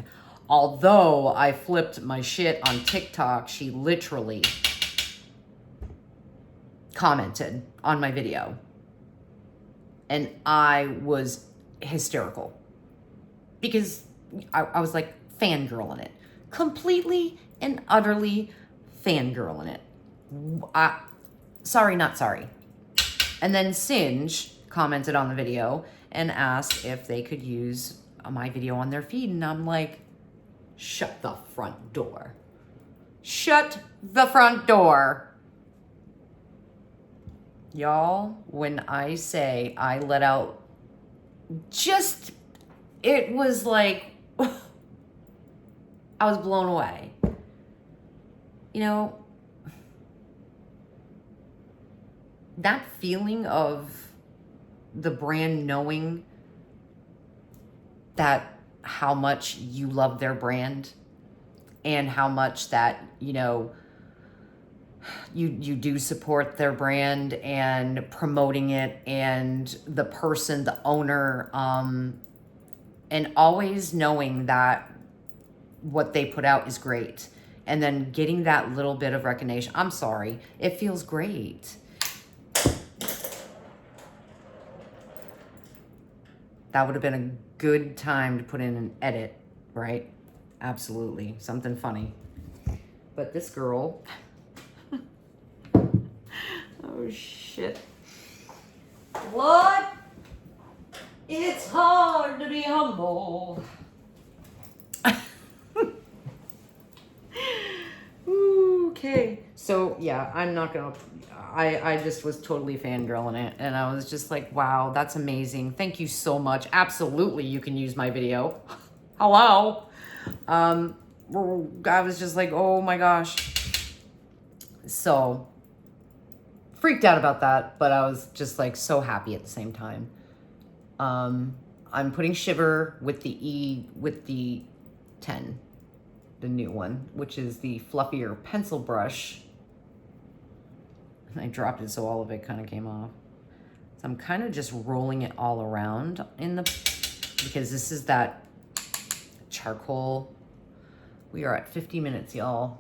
Although I flipped my shit on TikTok, she literally commented on my video. And I was hysterical, because I was like fangirling it. Completely and utterly fangirling it. Sorry, not sorry. And then Singe commented on the video and asked if they could use my video on their feed. And I'm like, shut the front door. Shut the front door. Y'all, when I say I let out just, it was like, I was blown away. You know, that feeling of the brand knowing that how much you love their brand, and how much that, you know, you do support their brand and promoting it, and the person, the owner, and always knowing that what they put out is great, and then getting that little bit of recognition. I'm sorry, it feels great. That would have been a good time to put in an edit, right? Absolutely, something funny. But this girl, oh shit. What? It's hard to be humble. Okay. So yeah, I'm not gonna, I just was totally fangirling it, and I was just like, wow, that's amazing. Thank you so much. Absolutely, you can use my video. Hello. I was just like, oh my gosh. So freaked out about that, but I was just like so happy at the same time. I'm putting Shiver with the 10, the new one, which is the fluffier pencil brush. I dropped it so all of it kind of came off. So I'm kind of just rolling it all around because this is that charcoal. We are at 50 minutes, y'all.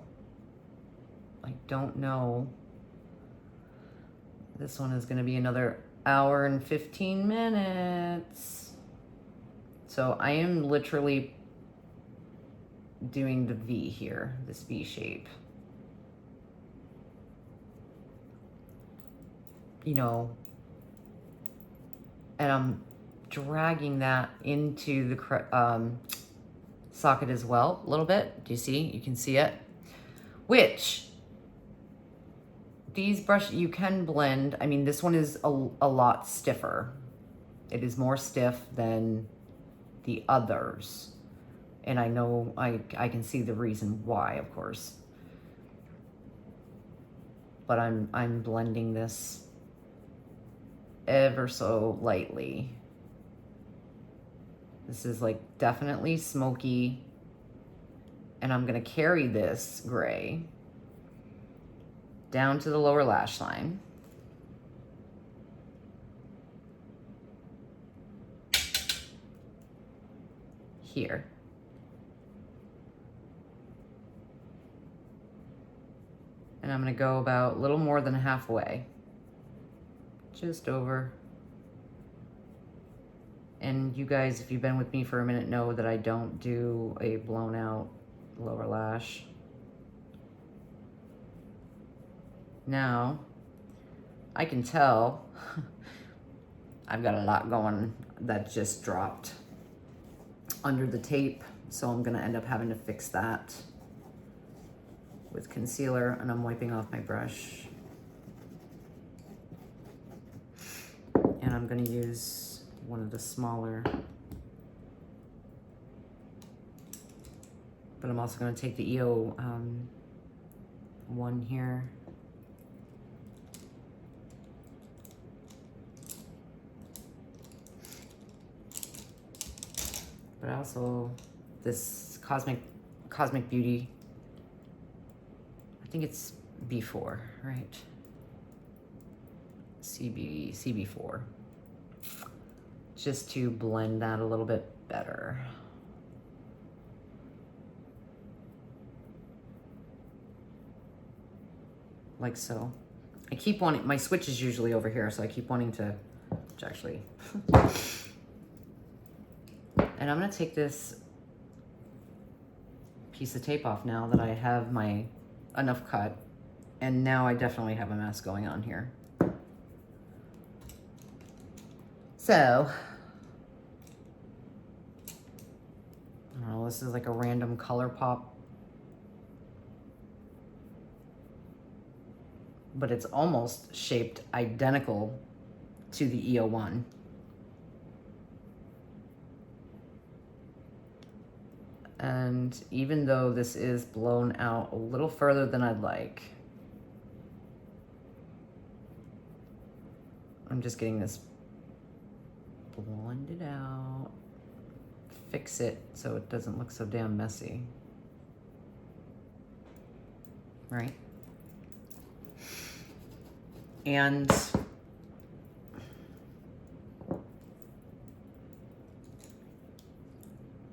I don't know. This one is gonna be another hour and 15 minutes. So I am literally doing the V here, this V shape. You know, and I'm dragging that into the socket as well, a little bit. Do you see? You can see it. Which, these brushes, you can blend. I mean, this one is a lot stiffer. It is more stiff than the others. And I know, I can see the reason why, of course. But I'm blending this ever so lightly. This is like definitely smoky. And I'm gonna carry this gray down to the lower lash line. Here. And I'm gonna go about a little more than halfway. Just over. And you guys, if you've been with me for a minute, know that I don't do a blown out lower lash. Now, I can tell I've got a lot going that just dropped under the tape, so I'm gonna end up having to fix that with concealer, and I'm wiping off my brush. And I'm gonna use one of the smaller, but I'm also gonna take the EO one here. But also this Cosmic Beauty, I think it's B4, right? CB4. Just to blend that a little bit better. Like so. I keep wanting, my switch is usually over here, so I keep wanting to, which actually, and I'm gonna take this piece of tape off now that I have my enough cut, and now I definitely have a mess going on here. So, I don't know, this is like a random color pop, but it's almost shaped identical to the EO1. And even though this is blown out a little further than I'd like, I'm just getting this blended out, fix it so it doesn't look so damn messy, right? And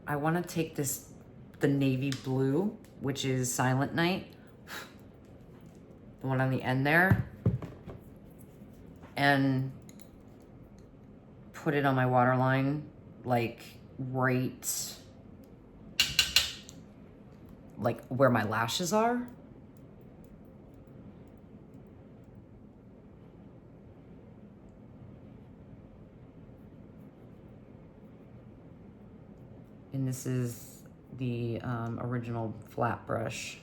I want to take this, the navy blue, which is Silent Night, the one on the end there, and put it on my waterline, like right, like where my lashes are. And this is the original flat brush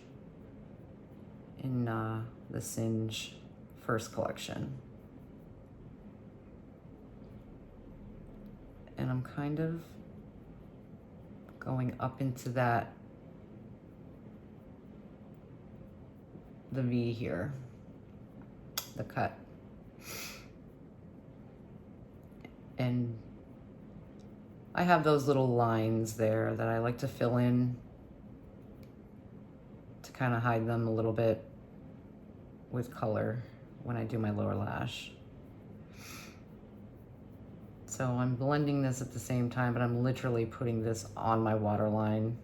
in the Singe first collection. And I'm kind of going up into that, the V here, the cut. And I have those little lines there that I like to fill in to kind of hide them a little bit with color when I do my lower lash. So I'm blending this at the same time, but I'm literally putting this on my waterline.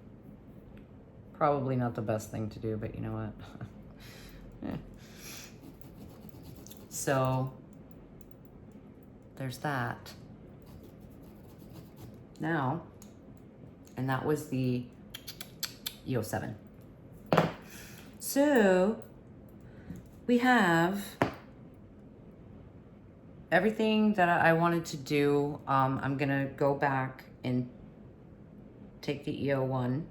Probably not the best thing to do, but you know what? Yeah. So there's that. Now, and that was the E07. So we have everything that I wanted to do. I'm gonna go back and take the E01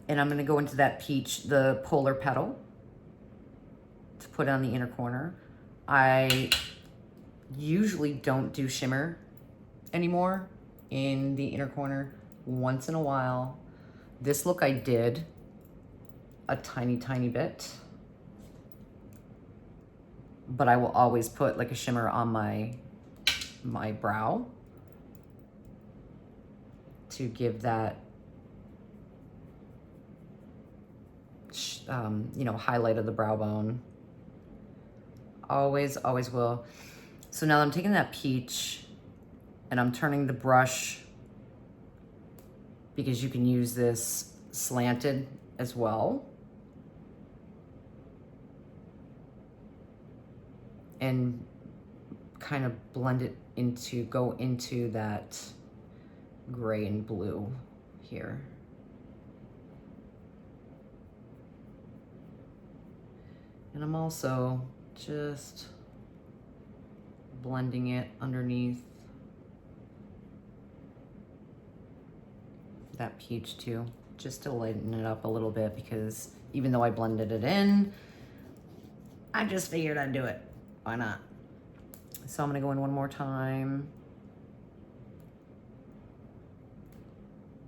and I'm gonna go into that peach, the polar petal, to put on the inner corner. I usually don't do shimmer anymore in the inner corner. Once in a while. This look I did a tiny, tiny bit, but I will always put like a shimmer on my brow to give that you know, highlight of the brow bone. Always, always will. So now I'm taking that peach and I'm turning the brush, because you can use this slanted as well, and kind of blend it into, go into that gray and blue here. And I'm also just blending it underneath that peach too, just to lighten it up a little bit, because even though I blended it in, I just figured I'd do it. Why not? So I'm gonna go in one more time.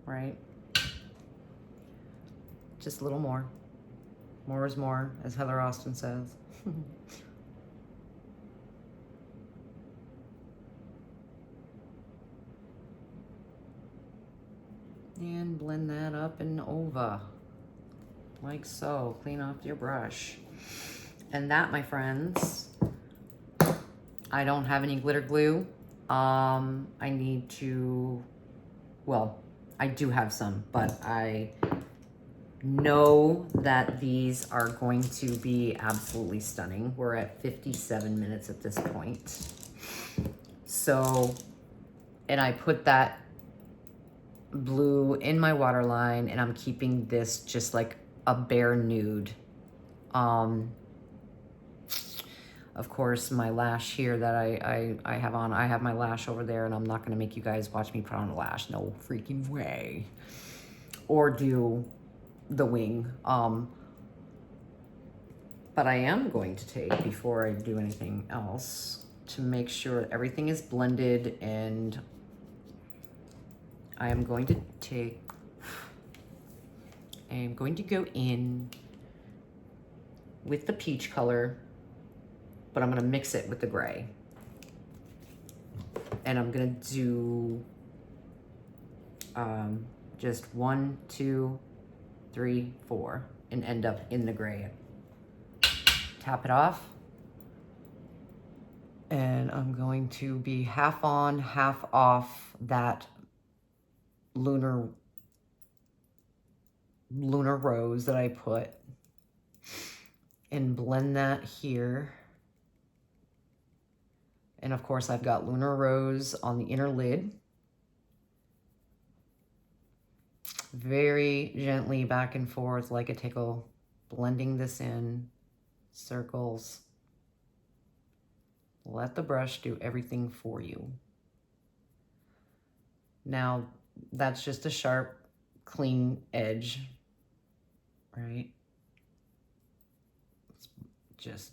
Right? Just a little more. More is more, as Heather Austin says. And blend that up and over, like so. Clean off your brush. And that, my friends, I don't have any glitter glue. I need to, well, I do have some, but I know that these are going to be absolutely stunning. We're at 57 minutes at this point. So, and I put that blue in my waterline, and I'm keeping this just like a bare nude. Of course, my lash here that I have on, I have my lash over there, and I'm not gonna make you guys watch me put on a lash. No freaking way. Or do the wing. But I am going to take, before I do anything else, to make sure everything is blended, and I am going to take, I am going to go in with the peach color, but I'm gonna mix it with the gray. And I'm gonna do just 1, 2, 3, 4, and end up in the gray. Tap it off. And I'm going to be half on, half off that lunar rose that I put, and blend that here. And of course I've got lunar rose on the inner lid. Very gently back and forth like a tickle, blending this in circles. Let the brush do everything for you. Now that's just a sharp, clean edge, right? It's just,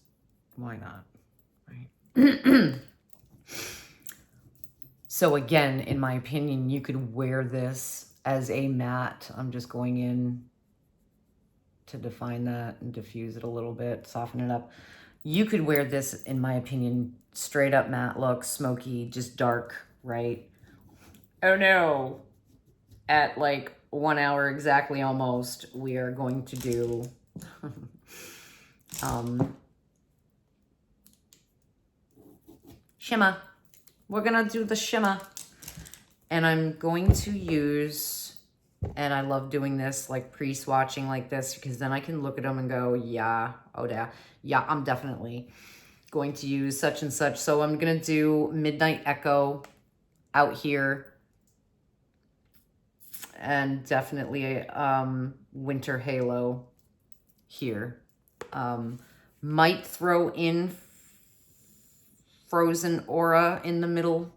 why not, right? So again, in my opinion, you could wear this as a matte. I'm just going in to define that and diffuse it a little bit, soften it up. You could wear this, in my opinion, straight up matte look, smoky, just dark, right? Oh no. At like 1 hour exactly almost, we are going to do shimmer. We're gonna do the shimmer. And I'm going to use, and I love doing this, like pre-swatching like this, because then I can look at them and go, yeah, oh yeah, I'm definitely going to use such and such. So I'm gonna do Midnight Echo out here, and definitely Winter Halo here. Might throw in Frozen Aura in the middle.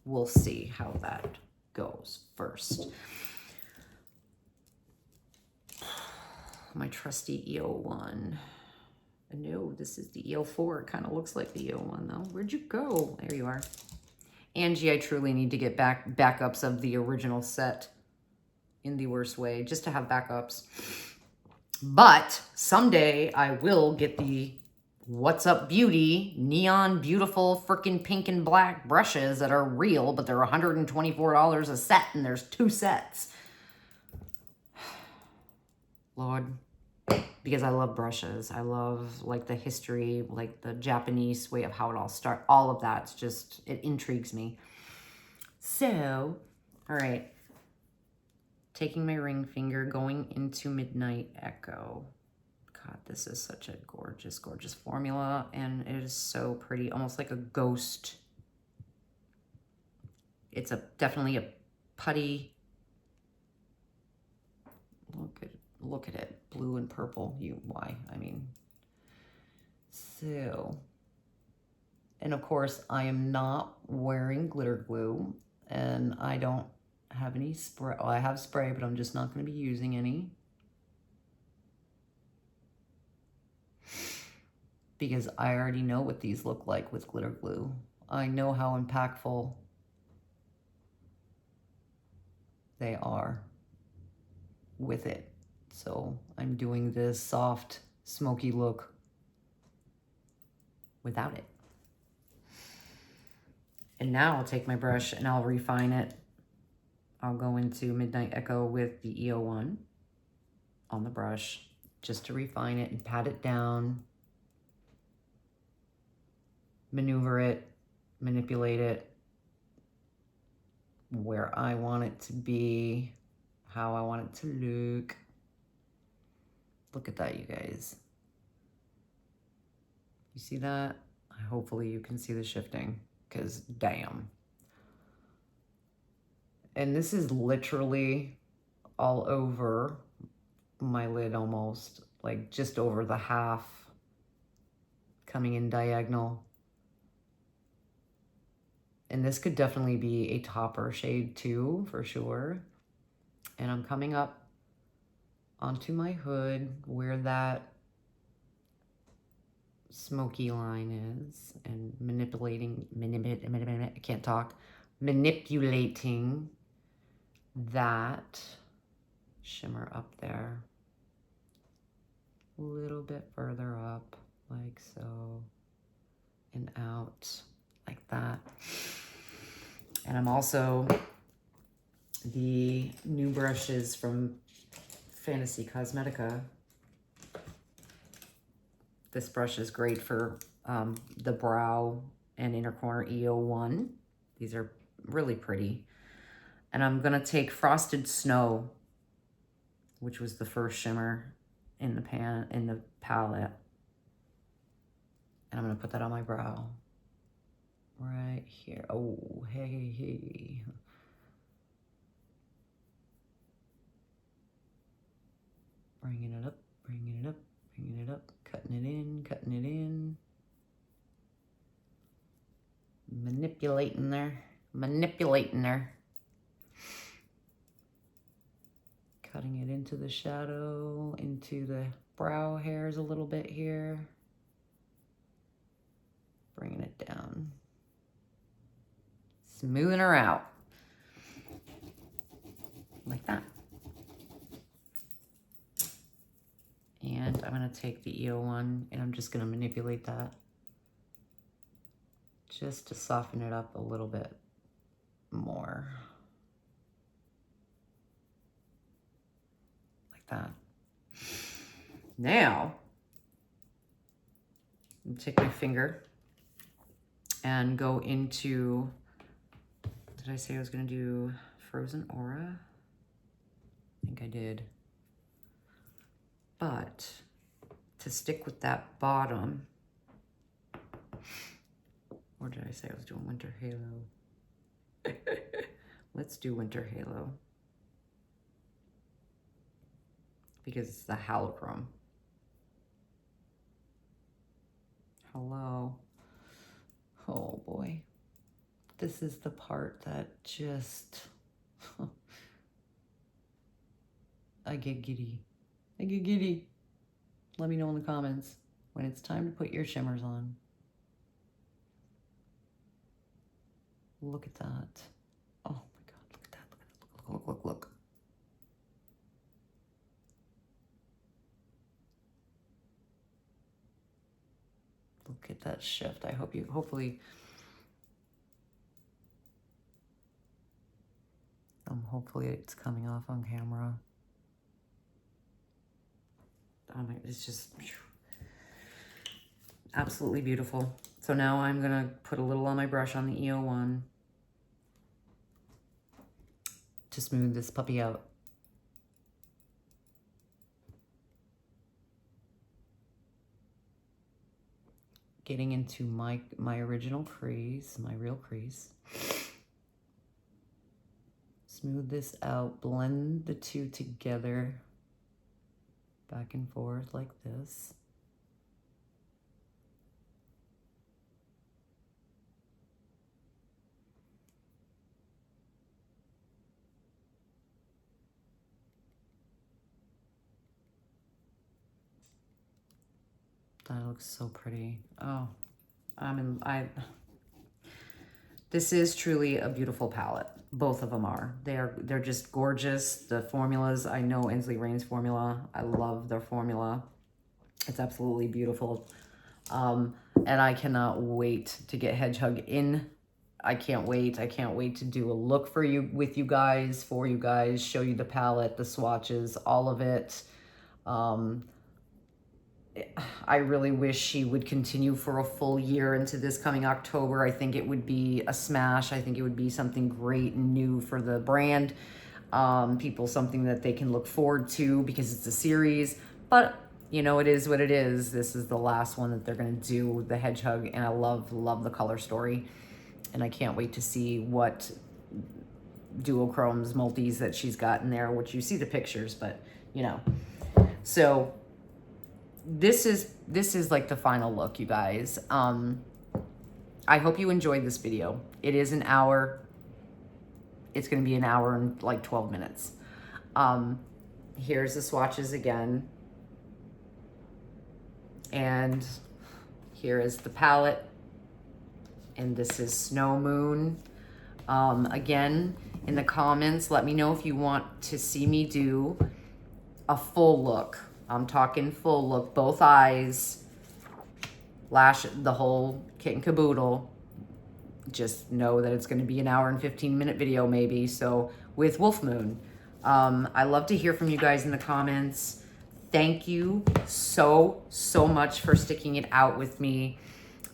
We'll see how that goes first. My trusty EO1. No, this is the EO4. It kind of looks like the EO1 though. Where'd you go? There you are. Angie, I truly need to get backups of the original set in the worst way, just to have backups. But someday I will get the What's Up Beauty neon beautiful freaking pink and black brushes that are real, but they're $124 a set, and there's 2 sets. Lord, because I love brushes. I love like the history, like the Japanese way of how it all started. All of that, it's just, it intrigues me. So, all right. Taking my ring finger, going into Midnight Echo. God, this is such a gorgeous, gorgeous formula, and it is so pretty, almost like a ghost. It's definitely a putty. Look at it, blue and purple. Why? I mean, so, and of course, I am not wearing glitter glue, and I don't have any spray. Well, I have spray, but I'm just not going to be using any. Because I already know what these look like with glitter glue. I know how impactful they are with it. So I'm doing this soft, smoky look without it. And now I'll take my brush and I'll refine it. I'll go into Midnight Echo with the EO1 on the brush just to refine it and pat it down. Maneuver it, manipulate it where I want it to be, how I want it to look. Look at that, you guys. You see that? Hopefully you can see the shifting, because damn. And this is literally all over my lid almost, like just over the half, coming in diagonal. And this could definitely be a topper shade too, for sure. And I'm coming up onto my hood where that smoky line is, and manipulating that shimmer up there. A little bit further up, like so, and out like that. And I'm also, the new brushes from Fantasy Cosmetica. This brush is great for the brow and inner corner EO1. These are really pretty. And I'm gonna take Frosted Snow, which was the first shimmer in the palette. And I'm gonna put that on my brow. Right here. Oh, hey. Bringing it up, bringing it up, bringing it up, cutting it in, cutting it in. Manipulating there, manipulating there. Cutting it into the shadow, into the brow hairs a little bit here. Bringing it down. Smoothing her out. Like that. And I'm going to take the EO1 and I'm just going to manipulate that just to soften it up a little bit more. Like that. Now, I'm take my finger and go into, did I say I was going to do Frozen Aura? I think I did. But to stick with that bottom, or did I say I was doing Winter Halo? Let's do Winter Halo. Because it's the Halochrome. Hello. Oh boy. This is the part that just, I get giddy. I get giddy. Let me know in the comments when it's time to put your shimmers on. Look at that. Oh my God, look at that. Look at that. Look, look, look, look. Look at that shift. I hope you, hopefully it's coming off on camera. Oh my, it's just absolutely beautiful. So now I'm gonna put a little on my brush on the EO1 to smooth this puppy out. Getting into my original crease, my real crease. Smooth this out, blend the two together, back and forth like this. That looks so pretty. Oh, this is truly a beautiful palette. Both of them are. They're just gorgeous. The formulas, I know Ensley Rain's formula. I love their formula. It's absolutely beautiful. And I cannot wait to get HEDGE-HOG in. I can't wait. I can't wait to do a look for you, with you guys, for you guys, show you the palette, the swatches, all of it. I really wish she would continue for a full year into this coming October. I think it would be a smash. I think it would be something great and new for the brand. People, something that they can look forward to because it's a series. But, you know, it is what it is. This is the last one that they're going to do, the HEDGE-HOG, and I love the color story. And I can't wait to see what duochromes, multis that she's got in there, which you see the pictures, but, you know. So this is like the final look, you guys. I hope you enjoyed this video. It is an hour. It's going to be an hour and like 12 minutes. Here's the swatches again. And here is the palette. And this is Snow Moon. Again, in the comments, let me know if you want to see me do a full look. I'm talking full look, both eyes, lash, the whole kit and caboodle. Just know that it's going to be an hour and 15-minute video maybe. So with Wolf Moon, I love to hear from you guys in the comments. Thank you so much for sticking it out with me.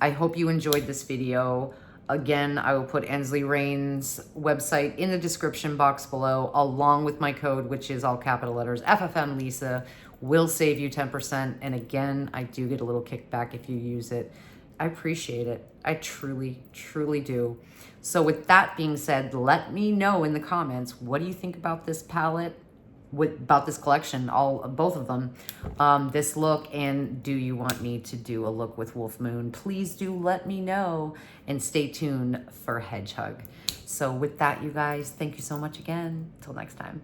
I hope you enjoyed this video. Again, I will put Ensley Rain's website in the description box below, along with my code, which is all capital letters, FFMLISA, will save you 10%. And again, I do get a little kickback if you use it. I appreciate it. I truly do. So with that being said, let me know in the comments, what do you think about this palette, about this collection, both of them, this look, and do you want me to do a look with Wolf Moon? Please do let me know, and stay tuned for HEDGE-HOG. So with that, you guys, thank you so much again. Till next time.